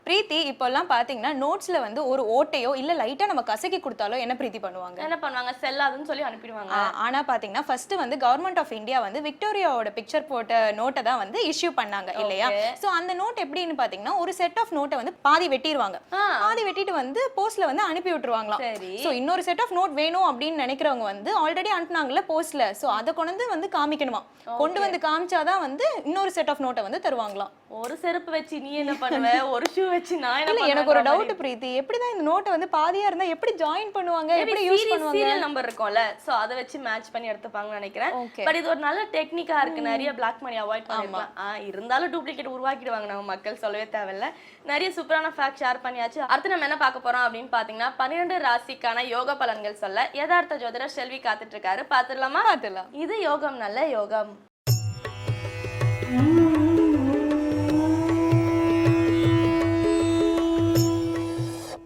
பிரீத்தி இப்போல்லாம் பாத்தீங்கன்னா நோட்ஸ்ல வந்து ஒரு ஓட்டையோ இல்ல லைட்டா நம்ம கசக்கி கொடுத்தாலோ என்ன பிரீத்தி பண்ணுவாங்க? என்ன பண்ணுவாங்க, செல்லாதுன்னு சொல்லி அனுப்பிடுவாங்க. ஆனா பாத்தீங்கன்னா ஃபர்ஸ்ட் வந்து கவர்மெண்ட் ஆஃப் இந்தியா வந்து விக்டோரியாவோட பிக்சர் போட்ட நோட்டை தான் வந்து இஷ்யூ பண்ணாங்க இல்லையா? சோ அந்த நோட் எப்படின்னு பாத்தீங்கன்னா ஒரு செட் ஆஃப் நோட்டை வந்து பாதி வெட்டிடுவாங்க. பாதி வெட்டிட்டு வந்து போஸ்ட்ல வந்து அனுப்பி விட்டுருவாங்களாம். சோ இன்னொரு செட் ஆஃப் நோட் வேணும் அப்படின்னு நினைக்கிறவங்க வந்து ஆல்ரெடி அனுப்புனாங்கல்ல போஸ்ட்ல, சோ அதை கொண்டு வந்து காமிக்கணுமா. கொண்டு வந்து காமிச்சாதான் வந்து இன்னொரு செட் ஆஃப் நோட்டை வந்து தருவாங்களாம். ஒரு செருப்பு வச்சு நீ என்ன பண்ணுவ, ஒரு ஷூ வச்சு நான் என்ன பண்ணுவேன்? எனக்கு ஒரு டவுட் பிரீத்தி, எப்படிதான் இந்த நோட்டை வந்து பாதியா இருந்தா எப்படி ஜாயின் பண்ணுவாங்க, எப்படி யூஸ் பண்ணுவாங்க? சீரியல் நம்பர் இருக்கும்ல, சோ அத வச்சு மேட்ச் பண்ணி எடுத்துப்பாங்கன்னு நினைக்கிறேன். பட் இது ஒரு நல்ல டெக்னிக்கா இருக்கு, நிறைய பிளாக் மணி அவாய்ட் பண்ணிடலாம். இருந்தாலும் டூப்ளிகேட் உருவாக்கிடுவாங்க நம்ம மக்கள், சொல்லவே தேவையில்ல. நிறைய சூப்பரான ஃபேக்ட் ஷேர் பண்ணியாச்சு. அடுத்து நம்ம என்ன பார்க்க போறோம் அப்படின்னு பாத்தீங்கன்னா 12 ராசிக்கான யோக பலன்கள் சொல்ல யதார்த்த ஜோதிடர் செல்வி காத்துட்டு இருக்காரு. பாத்துடலாமா? பாத்துடலாம். இது யோகம் நல்ல யோகம்.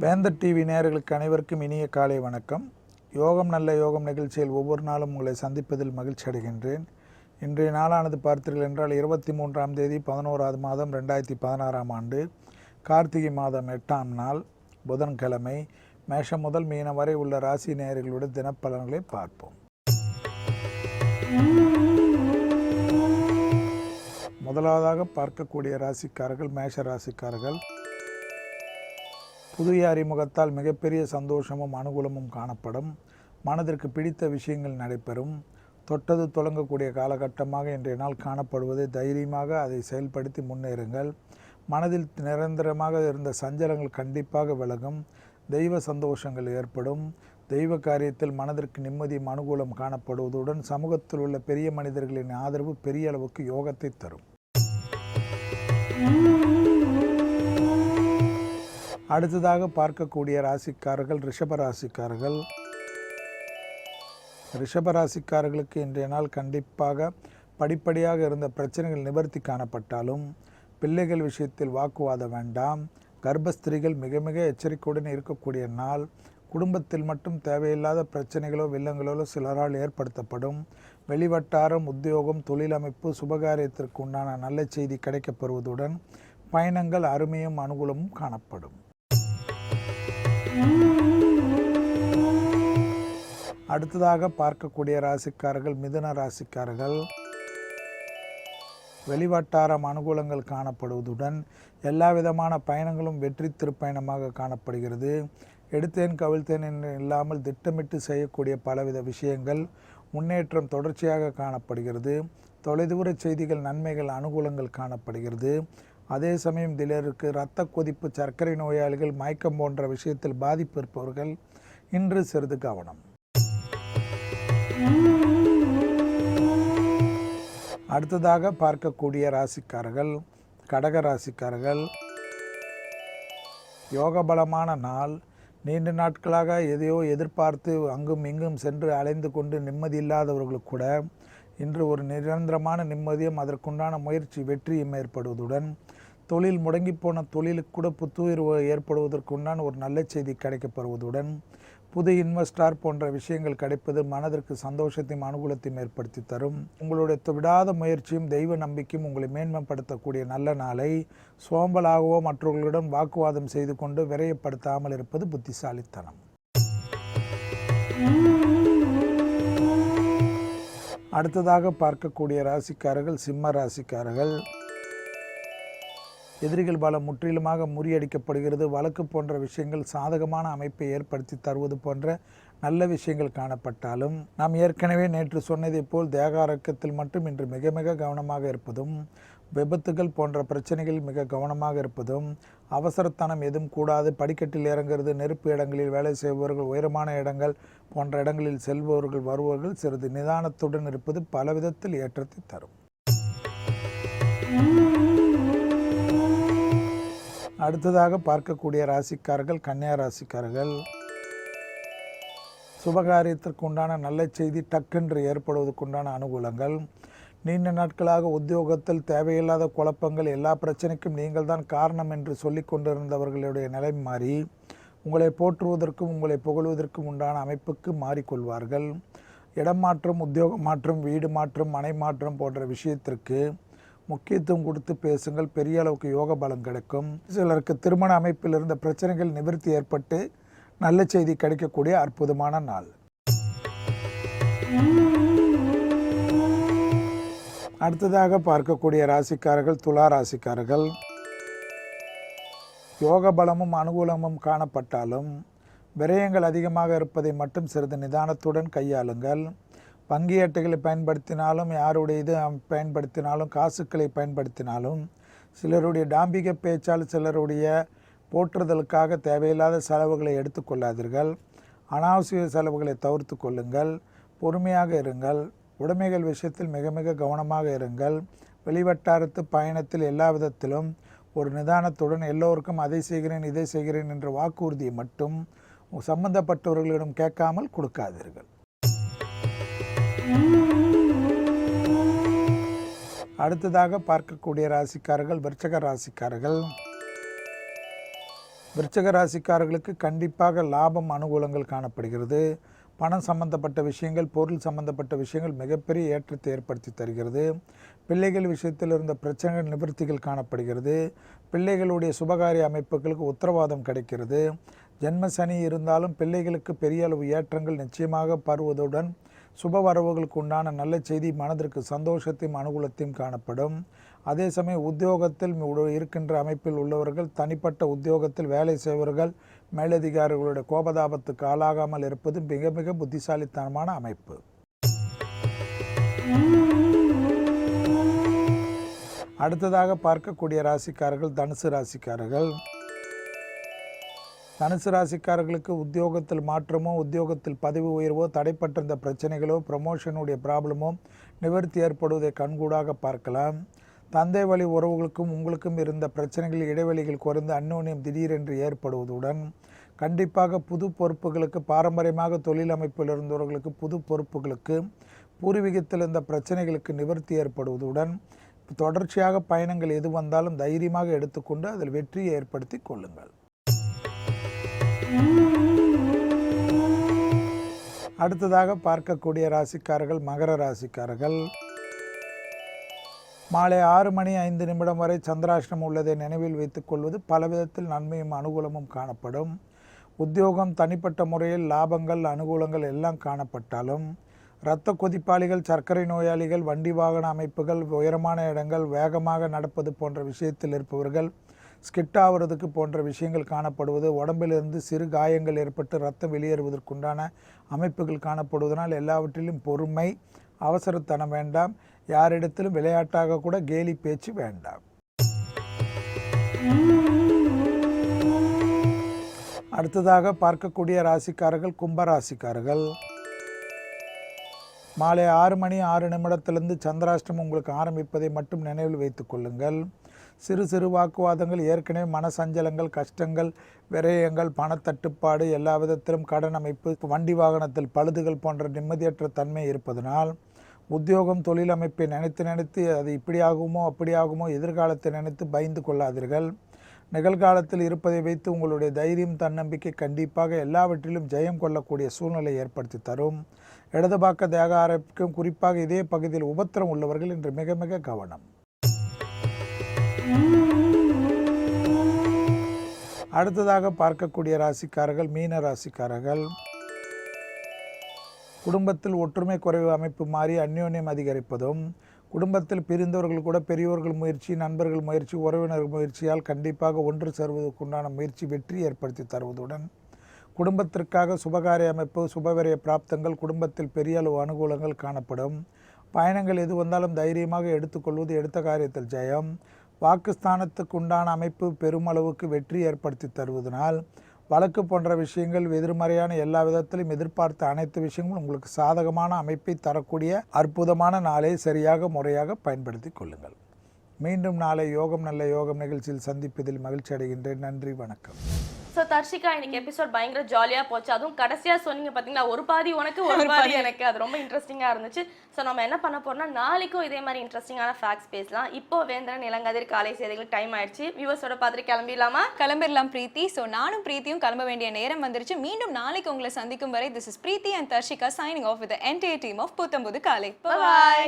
வேந்தர் டிவி நேயர்களுக்கு அனைவருக்கும் இனிய காலை வணக்கம். யோகம் நல்ல யோகம் நிகழ்ச்சியில் ஒவ்வொரு நாளும் உங்களை சந்திப்பதில் மகிழ்ச்சி அடைகின்றேன். இன்றைய நாளானது பார்த்தீர்கள் என்றால் 23ஆம் தேதி 11வது மாதம் 2016ஆம் ஆண்டு கார்த்திகை மாதம் 8ஆம் நாள் புதன்கிழமை. மேஷம் முதல் மீனம் வரை உள்ள ராசி நேயர்களுடைய தினப்பலன்களை பார்ப்போம். முதலாவதாக பார்க்கக்கூடிய ராசிக்காரர்கள் மேஷ ராசிக்காரர்கள். புதிய அறிமுகத்தால் மிகப்பெரிய சந்தோஷமும் அனுகூலமும் காணப்படும். மனதிற்கு பிடித்த விஷயங்கள் நடைபெறும். தொட்டது தொடங்கக்கூடிய காலகட்டமாக இன்றைய நாள் காணப்படுவது. தைரியமாக அதை செயல்படுத்தி முன்னேறுங்கள். மனதில் நிரந்தரமாக இருந்த சஞ்சலங்கள் கண்டிப்பாக விலகும். தெய்வ சந்தோஷங்கள் ஏற்படும். தெய்வ காரியத்தில் மனதிற்கு நிம்மதியும் அனுகூலம் காணப்படுவதுடன் சமூகத்தில் உள்ள பெரிய மனிதர்களின் ஆதரவு பெரிய அளவுக்கு யோகத்தை தரும். அடுத்ததாக பார்க்கக்கூடிய ராசிக்காரர்கள் ரிஷபராசிக்காரர்கள். ரிஷபராசிக்காரர்களுக்கு இன்றைய நாள் கண்டிப்பாக படிப்படியாக இருந்த பிரச்சனைகள் நிவர்த்தி காணப்பட்டாலும் பிள்ளைகள் விஷயத்தில் வாக்குவாதம் வேண்டாம். கர்ப்பஸ்திரிகள் மிக மிக எச்சரிக்கையுடன் இருக்கக்கூடிய நாள். குடும்பத்தில் மட்டும் தேவையில்லாத பிரச்சனைகளோ வில்லங்களோ சிலரால் ஏற்படுத்தப்படும். வெளிவட்டாரம், உத்தியோகம், தொழிலமைப்பு, சுபகாரியத்திற்கு உண்டான நல்ல செய்தி கிடைக்கப்பெறுவதுடன் பயணங்கள் அருமையும் அனுகூலமும் காணப்படும். அடுத்ததாக பார்க்கக்கூடிய ராசிக்காரர்கள் மிதுன ராசிக்காரர்கள். வெளிவட்டாரம் அனுகூலங்கள் காணப்படுவதுடன் எல்லா விதமான பயணங்களும் வெற்றி திருப்பயணமாக காணப்படுகிறது. எடுத்தேன் கவிழ்த்தேன் என்று இல்லாமல் திட்டமிட்டு செய்யக்கூடிய பலவித விஷயங்கள் முன்னேற்றம் தொடர்ச்சியாக காணப்படுகிறது. தொலைதூர செய்திகள் நன்மைகள் அனுகூலங்கள் காணப்படுகிறது. அதே சமயம் சிலருக்கு இரத்த கொதிப்பு, சர்க்கரை நோயாளிகள், மயக்கம் போன்ற விஷயத்தில் பாதிப்பு இருப்பவர்கள் இன்று சிறிது கவனம். அடுத்ததாக பார்க்கக்கூடிய ராசிக்காரர்கள் கடக ராசிக்காரர்கள். யோக பலமான நாள். நீண்ட நாட்களாக எதையோ எதிர்பார்த்து அங்கும் இங்கும் சென்று அலைந்து கொண்டு நிம்மதி இல்லாதவர்களுக்கு கூட இன்று ஒரு நிரந்தரமான நிம்மதியும் அதற்குண்டான முயற்சி வெற்றியும் ஏற்படுவதுடன் தொழில் முடங்கி போன தொழிலுக்கு கூட புத்துயிர் ஏற்படுவதற்குண்டான ஒரு நல்ல செய்தி கிடைக்கப்படுவதுடன் புது இன்வெஸ்டார் போன்ற விஷயங்கள் கிடைப்பது மனதிற்கு சந்தோஷத்தையும் அனுகூலத்தையும் ஏற்படுத்தி தரும். உங்களுடைய விடாத முயற்சியும் தெய்வ நம்பிக்கையும் உங்களை மேன்மைப்படுத்தக்கூடிய நல்ல நாளை. சோம்பலாகவோ மற்றவர்களுடன் வாக்குவாதம் செய்து கொண்டு விரயப்படுத்தாமல் இருப்பது புத்திசாலித்தனம். அடுத்ததாக பார்க்கக்கூடிய ராசிக்காரர்கள் சிம்ம ராசிக்காரர்கள். எதிரிகள் பலம் முற்றிலுமாக முறியடிக்கப்படுகிறது. வழக்கு போன்ற விஷயங்கள் சாதகமான அமைப்பை ஏற்படுத்தி தருவது போன்ற நல்ல விஷயங்கள் காணப்பட்டாலும் நாம் ஏற்கனவே நேற்று சொன்னதை போல் தேக ஆரோக்கியத்தில் மட்டும் இன்று மிக மிக கவனமாக இருப்பதும், விபத்துகள் போன்ற பிரச்சனைகள் மிக கவனமாக இருப்பதும், அவசரத்தனம் எதுவும் கூடாது. படிக்கட்டில் இறங்குறது, நெருப்பு இடங்களில் வேலை செய்பவர்கள், உயரமான இடங்கள் போன்ற இடங்களில் செல்பவர்கள் வருபவர்கள் சிறிது நிதானத்துடன் இருப்பது பல விதத்தில் ஏற்றத்தை தரும். அடுத்ததாக பார்க்கக்கூடிய ராசிக்காரர்கள் கன்னியா ராசிக்காரர்கள். சுபகாரியத்திற்கு உண்டான நல்ல செய்தி டக்கென்று ஏற்படுவதற்குண்டான அனுகூலங்கள். நீண்ட நாட்களாக உத்தியோகத்தில் தேவையில்லாத குழப்பங்கள், எல்லா பிரச்சனைக்கும் நீங்கள் தான் காரணம் என்று சொல்லி கொண்டிருந்தவர்களுடைய நிலை மாறி உங்களை போற்றுவதற்கும் உங்களை புகழ்வதற்கும் உண்டான அமைப்புக்கு மாறிக்கொள்வார்கள். இடம் மாற்றம், உத்தியோக மாற்றம், வீடு மாற்றம், மனை மாற்றம் போன்ற விஷயத்திற்கு முக்கியத்துவம் கொடுத்து பேசுங்கள், பெரிய அளவுக்கு யோக பலம் கிடைக்கும். சிலருக்கு திருமண அமைப்பில் இருந்த பிரச்சனைகள் நிவர்த்தி ஏற்பட்டு நல்ல செய்தி கிடைக்கக்கூடிய அற்புதமான நாள். அடுத்ததாக பார்க்கக்கூடிய ராசிக்காரர்கள் துலா ராசிக்காரர்கள். யோக பலமும் அனுகூலமும் காணப்பட்டாலும் விரயங்கள் அதிகமாக இருப்பதை மட்டும் சிறிது நிதானத்துடன் கையாளுங்கள். வங்கி அட்டைகளை பயன்படுத்தினாலும், யாருடைய இது பயன்படுத்தினாலும், காசுக்களை பயன்படுத்தினாலும், சிலருடைய டாம்பிக பேச்சால் சிலருடைய போற்றுதலுக்காக தேவையில்லாத செலவுகளை எடுத்துக்கொள்ளாதீர்கள். அனாவசிய செலவுகளை தவிர்த்து கொள்ளுங்கள். பொறுமையாக இருங்கள். உடைமைகள் விஷயத்தில் மிக மிக கவனமாக இருங்கள். வெளிவட்டாரத்து பயணத்தில் எல்லா விதத்திலும் ஒரு நிதானத்துடன் எல்லோருக்கும் அதை செய்கிறேன் இதை செய்கிறேன் என்ற வாக்குறுதியை மட்டும் சம்பந்தப்பட்டவர்களிடம் கேட்காமல் கொடுக்காதீர்கள். அடுத்ததாக பார்க்கக்கூடிய ராசிக்காரர்கள் விருச்சிக ராசிக்காரர்கள். விருச்சிக ராசிக்காரர்களுக்கு கண்டிப்பாக லாபம் அனுகூலங்கள் காணப்படுகிறது. பணம் சம்பந்தப்பட்ட விஷயங்கள், பொருள் சம்பந்தப்பட்ட விஷயங்கள் மிகப்பெரிய ஏற்றத்தை ஏற்படுத்தி தருகிறது. பிள்ளைகள் விஷயத்தில் இருந்த பிரச்சனைகள் நிவர்த்திகள் காணப்படுகிறது. பிள்ளைகளுடைய சுபகாரிய அமைப்புகளுக்கு உத்தரவாதம் கிடைக்கிறது. ஜென்ம சனி இருந்தாலும் பிள்ளைகளுக்கு பெரிய அளவு ஏற்றங்கள் நிச்சயமாக பருவதுடன் சுப வரவுகளுக்கு உண்டான நல்ல செய்தி மனதிற்கு சந்தோஷத்தையும் அனுகூலத்தையும் காணப்படும். அதே சமயம் உத்தியோகத்தில் இருக்கின்ற அமைப்பில் உள்ளவர்கள், தனிப்பட்ட உத்தியோகத்தில் வேலை செய்வர்கள், மேலதிகாரிகளுடைய கோபதாபத்துக்கு ஆளாகாமல் இருப்பது மிக மிக புத்திசாலித்தனமான அமைப்பு. அடுத்ததாக பார்க்கக்கூடிய ராசிக்காரர்கள் தனுசு ராசிக்காரர்கள். தனுசு ராசிக்காரர்களுக்கு உத்தியோகத்தில் மாற்றமோ, உத்தியோகத்தில் பதவி உயர்வோ, தடைப்பட்டிருந்த பிரச்சனைகளோ, ப்ரமோஷனுடைய ப்ராப்ளமோ நிவர்த்தி ஏற்படுவதை கண்கூடாக பார்க்கலாம். தந்தை வழி உறவுகளுக்கும் உங்களுக்கும் இருந்த பிரச்சனைகள் இடைவெளிகள் குறைந்து அந்யோன்யம் திடீரென்று ஏற்படுவதுடன் கண்டிப்பாக புது பொறுப்புகளுக்கு, பாரம்பரியமாக தொழில் அமைப்பில் இருந்தவர்களுக்கு புது பொறுப்புகளுக்கு, பூர்வீகத்தில் இருந்த பிரச்சனைகளுக்கு நிவர்த்தி ஏற்படுவதுடன் தொடர்ச்சியாக பயணங்கள் எது வந்தாலும் தைரியமாக எடுத்துக்கொண்டு அதில் வெற்றியை ஏற்படுத்தி கொள்ளுங்கள். அடுத்ததாக பார்க்கக்கூடிய ராசிக்காரர்கள் மகர ராசிக்காரர்கள். மாலை 6:05 வரை சந்திராஷ்டமம் உள்ளதை நினைவில் வைத்துக் கொள்வது பலவிதத்தில் நன்மையும் அனுகூலமும் காணப்படும். உத்தியோகம், தனிப்பட்ட முறையில் லாபங்கள் அனுகூலங்கள் எல்லாம் காணப்பட்டாலும் இரத்த கொதிப்பாளிகள், சர்க்கரை நோயாளிகள், வண்டி வாகன அமைப்புகள், உயரமான இடங்கள், வேகமாக நடப்பது போன்ற விஷயத்தில் இருப்பவர்கள், ஸ்கிட் ஆகிறதுக்கு போன்ற விஷயங்கள் காணப்படுவது, உடம்பிலிருந்து சிறு காயங்கள் ஏற்பட்டு ரத்தம் வெளியேறுவதற்குண்டான அமைப்புகள் காணப்படுவதனால் எல்லாவற்றிலும் பொறுமை, அவசரத்தனம் வேண்டாம். யாரிடத்திலும் விளையாட்டாக கூட கேலி பேச்சு வேண்டாம். அடுத்ததாக பார்க்கக்கூடிய ராசிக்காரர்கள் கும்பராசிக்காரர்கள். மாலை 6:06 சந்திராஷ்டமம் உங்களுக்கு ஆரம்பிப்பதை மட்டும் நினைவில் வைத்துக் கொள்ளுங்கள். சிறு சிறு வாக்குவாதங்கள், ஏற்கனவே மனசஞ்சலங்கள், கஷ்டங்கள், விரயங்கள், பணத்தட்டுப்பாடு, எல்லா விதத்திலும் கடன் அமைப்பு, வண்டி வாகனத்தில் பழுதுகள் போன்ற நிம்மதியற்ற தன்மை இருப்பதனால் உத்தியோகம், தொழில் அமைப்பை நினைத்து அது இப்படி ஆகுமோ அப்படி ஆகுமோ எதிர்காலத்தை நினைத்து பயந்து கொள்ளாதீர்கள். நிகழ்காலத்தில் இருப்பதை வைத்து உங்களுடைய தைரியம், தன்னம்பிக்கை கண்டிப்பாக எல்லாவற்றிலும் ஜெயம் கொள்ளக்கூடிய சூழ்நிலை ஏற்படுத்தி தரும். இடது பக்க தேக ஆரோக்கியம், குறிப்பாக இதே பகுதியில் உபத்திரம் உள்ளவர்கள் இன்று மிக மிக கவனம். அடுத்ததாக பார்க்கக்கூடிய ராசிக்காரர்கள் மீன ராசிக்காரர்கள். குடும்பத்தில் ஒற்றுமை குறைவு அமைப்பு மாறி அந்யோன்யம் அதிகரிப்பதும், குடும்பத்தில் பிரிந்தவர்கள் கூட பெரியோர்கள் முயற்சி, நண்பர்கள் முயற்சி, உறவினர்கள் முயற்சியால் கண்டிப்பாக ஒன்று சேர்வதற்குண்டான முயற்சி வெற்றி ஏற்படுத்தி தருவதுடன் குடும்பத்திற்காக சுபகாரிய அமைப்பு, சுபவிரய பிராப்தங்கள், குடும்பத்தில் பெரிய அளவு அனுகூலங்கள் காணப்படும். பயணங்கள் எது வந்தாலும் தைரியமாக எடுத்துக்கொள்வது எடுத்த காரியத்தில் ஜெயம். வாக்குஸ்தானத்துக்கு உண்டான அமைப்பு பெருமளவுக்கு வெற்றி ஏற்படுத்தி தருவதனால் வழக்கு போன்ற விஷயங்கள், எதிர்மறையான எல்லா விதத்திலும் எதிர்பார்த்த அனைத்து விஷயங்களும் உங்களுக்கு சாதகமான அமைப்பை தரக்கூடிய அற்புதமான நாளை சரியாக முறையாக பயன்படுத்தி கொள்ளுங்கள். மீண்டும் நாளை யோகம் நல்ல யோகம் நிகழ்ச்சியில் சந்திப்பதில் மகிழ்ச்சி அடைகின்றேன். நன்றி, வணக்கம். ஸோ தர்ஷிகா, இன்னைக்கு எபிசோட் பயங்கர ஜாலியாக போச்சு. அதுவும் கடைசியாக சொன்னீங்க பார்த்தீங்களா, ஒரு பாதி உனக்கு ஒரு பாதி எனக்கு, அது ரொம்ப இன்ட்ரெஸ்டிங்காக இருந்துச்சு. ஸோ நம்ம என்ன பண்ண போறோம்னா, நாளைக்கும் இதே மாதிரி இன்ட்ரெஸ்டிங்கான ஃபேக்ட்ஸ் பேசலாம். இப்போ வேந்திரன் இளங்கதிர் காலை செய்திகளுக்கு டைம் ஆயிடுச்சு. வியூவர்ஸோட பார்த்துட்டு கிளம்பிடலாம் பிரீத்தி. ஸோ நானும் பிரீத்தியும் கிளம்ப வேண்டிய நேரம் வந்துருச்சு. மீண்டும் நாளைக்கு உங்களை சந்திக்கும் வரை this is Preethi and Darshika signing off with the entire team of புத்தம்புது காலை. Bye.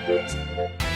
Thank you.